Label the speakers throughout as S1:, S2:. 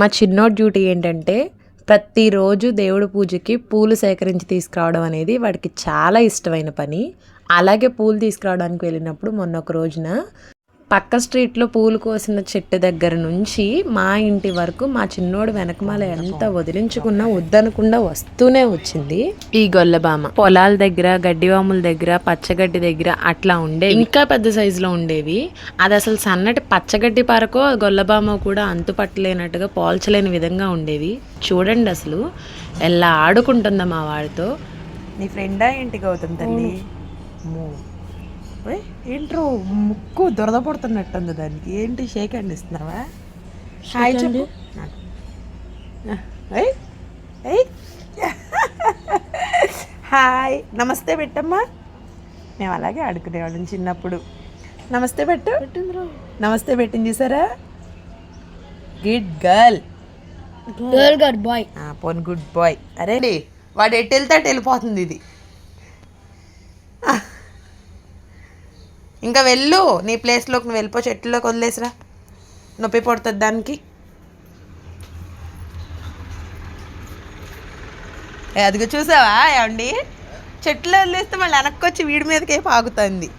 S1: మా చిన్నోడి డ్యూటీ ఏంటంటే ప్రతిరోజు దేవుడి పూజకి పూలు సేకరించి తీసుకురావడం అనేది వాడికి చాలా ఇష్టమైన పని. అలాగే పూలు తీసుకురావడానికి వెళ్ళినప్పుడు మొన్న ఒక రోజున పక్క స్ట్రీట్లో పూలు కోసిన చెట్టు దగ్గర నుంచి మా ఇంటి వరకు మా చిన్నోడు వెనకమాల ఎంత వదిలించుకున్నా వద్దనకుండా వస్తూనే వచ్చింది ఈ గొల్లబామ. పొలాల దగ్గర, గడ్డివాముల దగ్గర, పచ్చగడ్డి దగ్గర అట్లా ఉండేవి. ఇంకా పెద్ద సైజులో ఉండేవి. అది అసలు సన్నటి పచ్చగడ్డి పరకో గొల్లబామ కూడా అంతుపట్టలేనట్టుగా పోల్చలేని విధంగా ఉండేవి. చూడండి అసలు ఎలా ఆడుకుంటుందో మా వాడితో. నీ ఫ్రెండా ఏంటి గౌతమ్ తల్లి? ఏంట్రో ముక్కు దురద పడుతున్నట్టుంది దానికి. ఏంటి షేక్ హ్యాండ్ ఇస్తున్నావా? హాయ్ చెప్పు. హాయ్ నమస్తే పెట్టమ్మా. మేము అలాగే ఆడుకునేవాళ్ళం చిన్నప్పుడు. నమస్తే పెట్టు. నమస్తే పెట్టింది చూసారా? Good girl.
S2: Good boy.
S1: పోన్ గుడ్ బాయ్. అరే వాడు ఎటు వెళ్తే అటు వెళ్ళిపోతుంది ఇది. ఇంకా వెళ్ళు, నీ ప్లేస్లోకి నువ్వు వెళ్ళిపో. చెట్లోకి వదిలేసిరా, నొప్పి పడుతుంది దానికి. అదిగో చూసావా ఏమండి, చెట్లు వదిలేస్తే మళ్ళీ వెనక్కి వచ్చి వీడి మీదకే పాకుతుంది.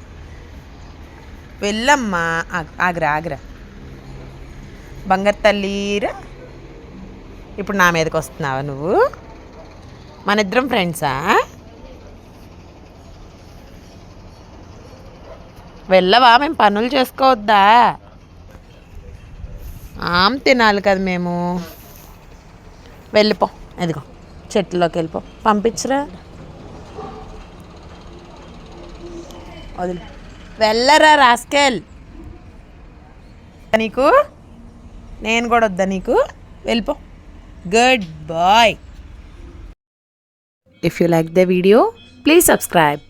S1: వెళ్ళమ్మా. ఆగ్రా ఆగ్రా బంగారు తల్లిరా. ఇప్పుడు నా మీదకి వస్తున్నావా నువ్వు? మన ఇద్దరం ఫ్రెండ్సా? వెళ్ళవా? మేము పనులు చేసుకోవద్దా? తినాలి కదా మేము. వెళ్ళిపో, ఎదిగో చెట్లోకి వెళ్ళిపో. పంపించరా, వదిలి వెళ్ళరా రాస్కెల్. నీకు నేను కూడా వద్దా నీకు? వెళ్ళిపో. Good boy. If you like the video, please subscribe.